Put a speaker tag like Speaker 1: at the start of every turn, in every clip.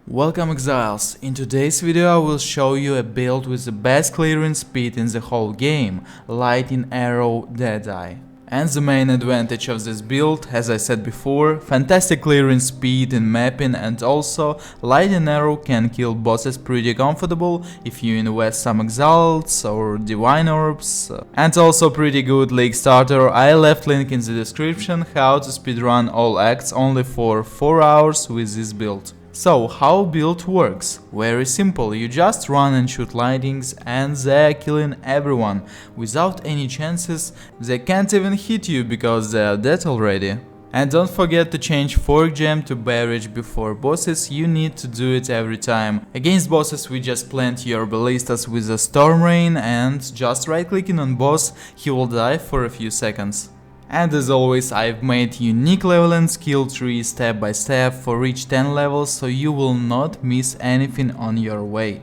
Speaker 1: Welcome Exiles, in today's video I will show you a build with the best clearing speed in the whole game, Lightning Arrow Deadeye. And the main advantage of this build, as I said before, fantastic clearing speed in mapping, and also Lightning Arrow can kill bosses pretty comfortable if you invest some Exiles or Divine Orbs, and also pretty good league starter. I left link in the description how to speedrun all acts only for 4 hours with this build. So, how build works? Very simple, you just run and shoot lightnings and they're killing everyone. Without any chances, they can't even hit you because they're dead already. And don't forget to change fork gem to barrage before bosses, you need to do it every time. Against bosses we just plant your ballistas with a storm rain and just right clicking on boss, he will die for a few seconds. And as always, I've made unique level and skill tree step by step for each 10 levels, so you will not miss anything on your way.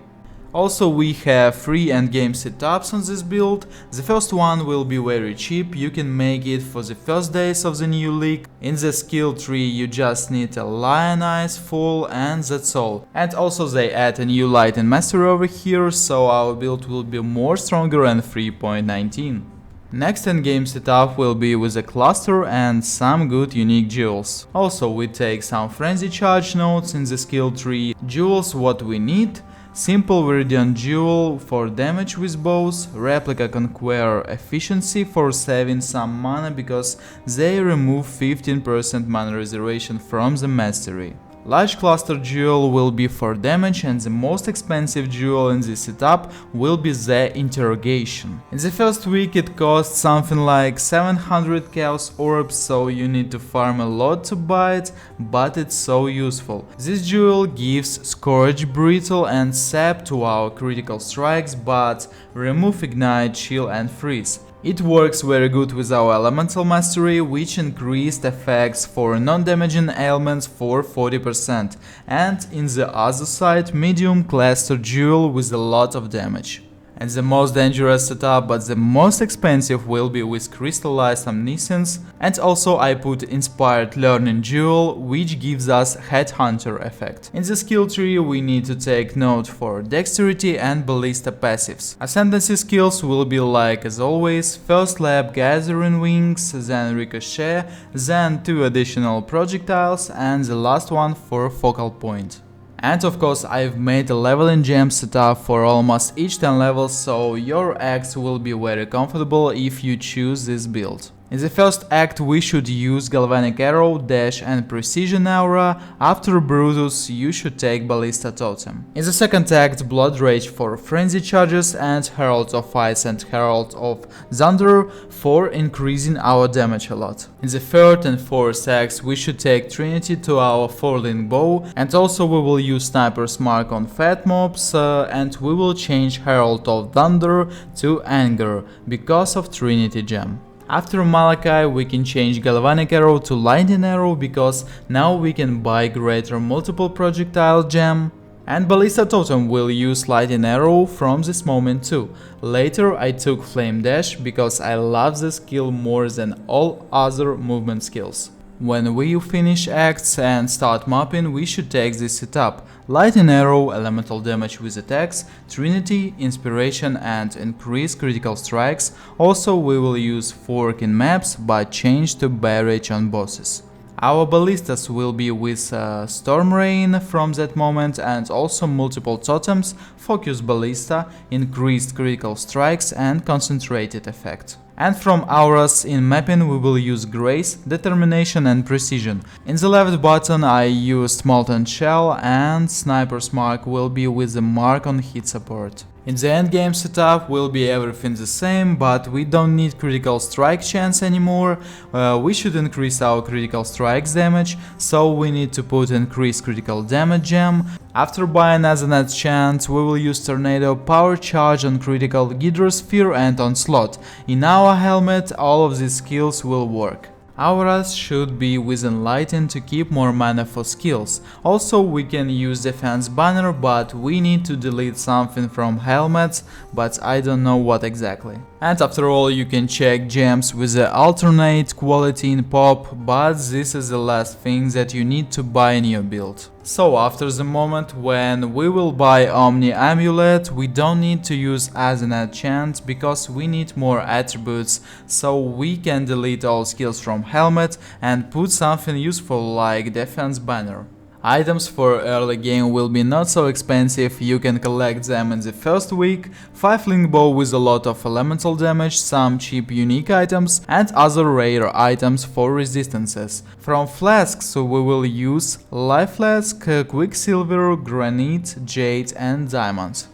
Speaker 1: Also, we have 3 endgame setups on this build. The first one will be very cheap, you can make it for the first days of the new league. In the skill tree you just need a Lion Eyes full and that's all. And also they add a new Lightning Mastery over here, so our build will be more stronger in 3.19. Next endgame setup will be with a cluster and some good unique jewels. Also we take some frenzy charge nodes in the skill tree. Jewels what we need: simple Viridian jewel for damage with bows, replica conqueror efficiency for saving some mana because they remove 15% mana reservation from the mastery. Large cluster jewel will be for damage, and the most expensive jewel in this setup will be the interrogation. In the first week it costs something like 700 chaos orbs, so you need to farm a lot to buy it, but it's so useful. This jewel gives Scourge, Brittle and Sap to our critical strikes, but remove Ignite, Chill and Freeze. It works very good with our Elemental Mastery, which increased effects for non-damaging ailments for 40%, and in the other side, medium cluster jewel with a lot of damage. And the most dangerous setup, but the most expensive, will be with Crystallized Omniscience, and also I put Inspired Learning Jewel, which gives us Headhunter effect. In the skill tree we need to take note for Dexterity and Ballista passives. Ascendancy Skills will be like as always: first lab Gathering Wings, then Ricochet, then 2 additional projectiles, and the last one for Focal Point. And of course I've made a leveling gem setup for almost each 10 levels, so your acts will be very comfortable if you choose this build. In the first act we should use Galvanic Arrow, Dash and Precision Aura. After Brutus you should take Ballista Totem. In the second act, Blood Rage for frenzy charges and Herald of Ice and Herald of Thunder for increasing our damage a lot. In the third and fourth acts we should take Trinity to our Forling Bow, and also we will use Sniper's Mark on fat mobs, and we will change Herald of Thunder to Anger because of Trinity Gem. After Malachi we can change Galvanic Arrow to Lightning Arrow because now we can buy Greater Multiple Projectile Gem. And Ballista Totem will use Lightning Arrow from this moment too. Later I took Flame Dash because I love this skill more than all other movement skills. When we finish acts and start mapping, we should take this setup: Lightning Arrow, elemental damage with attacks, Trinity, Inspiration and increase critical strikes. Also we will use fork in maps but change to barrage on bosses. Our ballistas will be with Storm Rain from that moment, and also multiple totems, Focus Ballista, increased critical strikes and concentrated effect. And from auras in mapping we will use Grace, Determination and Precision. In the left button I used Molten Shell, and Sniper's Mark will be with the mark on hit support. In the endgame setup will be everything the same, but we don't need critical strike chance anymore. We should increase our critical strikes damage, so we need to put increased critical damage gem. After buying Azaneth's chance, we will use Tornado, Power Charge on critical, Gidrosphere and Onslaught. In our helmet all of these skills will work. Auras should be with Enlighten to keep more mana for skills. Also we can use Defense Banner, but we need to delete something from helmets, but I don't know what exactly. And after all, you can check gems with the alternate quality in pop, but this is the last thing that you need to buy in your build. So after the moment when we will buy Omni Amulet, we don't need to use as an enchant because we need more attributes, so we can delete all skills from helmet and put something useful like defense banner. Items for early game will be not so expensive, you can collect them in the first week, 5 link bow with a lot of elemental damage, some cheap unique items and other rare items for resistances. From flasks we will use life flask, quicksilver, granite, jade and diamond.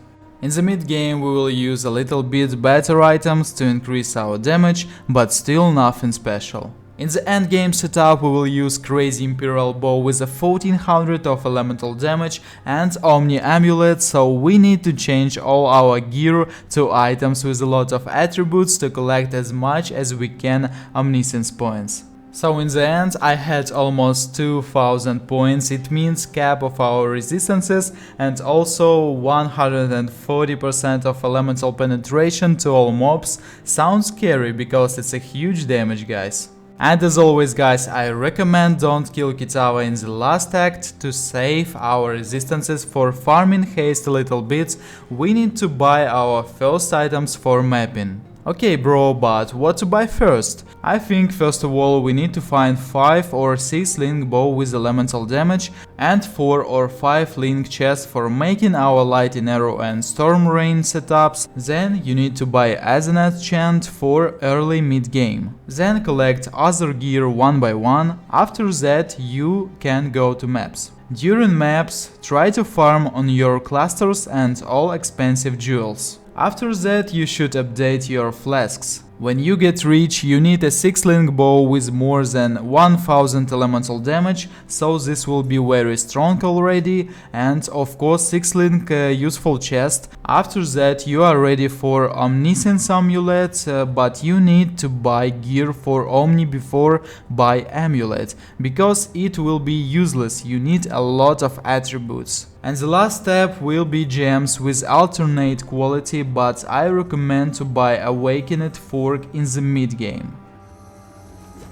Speaker 1: In the mid game we will use a little bit better items to increase our damage, but still nothing special. In the endgame setup we will use Crazy Imperial Bow with a 1400 of elemental damage and Omni Amulet, so we need to change all our gear to items with a lot of attributes to collect as much as we can Omniscience points. So in the end I had almost 2000 points, it means cap of our resistances and also 140% of elemental penetration to all mobs. Sounds scary because it's a huge damage, guys. And as always guys, I recommend don't kill Kitava in the last act to save our resistances for farming haste a little bit. We need to buy our first items for mapping. Okay bro, but what to buy first? I think first of all we need to find 5 or 6 link bow with elemental damage and 4 or 5 link chests for making our lightning arrow and storm rain setups. Then you need to buy as an enchant for early mid game. Then collect other gear one by one, after that you can go to maps. During maps, try to farm on your clusters and all expensive jewels. After that you should update your flasks. When you get rich, you need a 6 link bow with more than 1000 elemental damage, so this will be very strong already, and of course 6 link useful chest. After that you are ready for Omniscience Amulet, but you need to buy gear for Omni before buy Amulet, because it will be useless, you need a lot of attributes. And the last step will be gems with alternate quality, but I recommend to buy Awakened Fork in the mid game.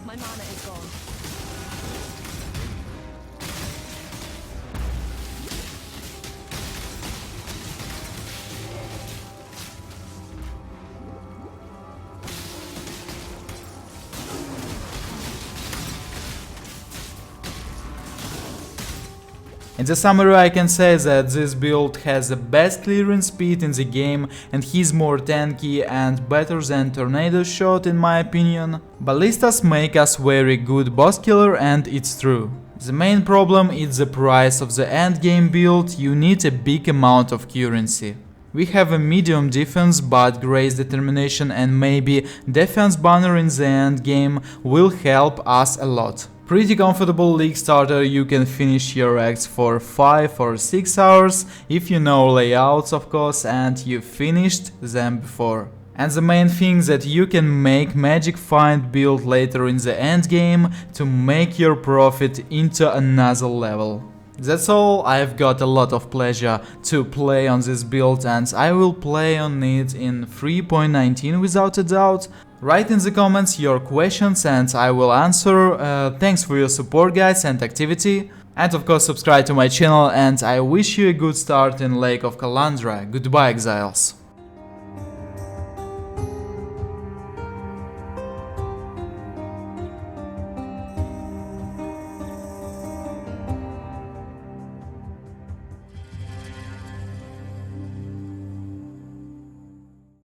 Speaker 2: My mana is gone.
Speaker 1: In the summary I can say that this build has the best clearance speed in the game and he's more tanky and better than Tornado Shot in my opinion. Ballistas make us very good boss killer and it's true. The main problem is the price of the endgame build, you need a big amount of currency. We have a medium defense, but Grace Determination and maybe defense banner in the endgame will help us a lot. Pretty comfortable league starter, you can finish your acts for 5 or 6 hours, if you know layouts of course and you finished them before. And the main thing that you can make magic find build later in the endgame to make your profit into another level. That's all, I've got a lot of pleasure to play on this build and I will play on it in 3.19 without a doubt. Write in the comments your questions and I will answer. Thanks for your support guys and activity. And of course subscribe to my channel and I wish you a good start in Lake of Kalandra. Goodbye Exiles.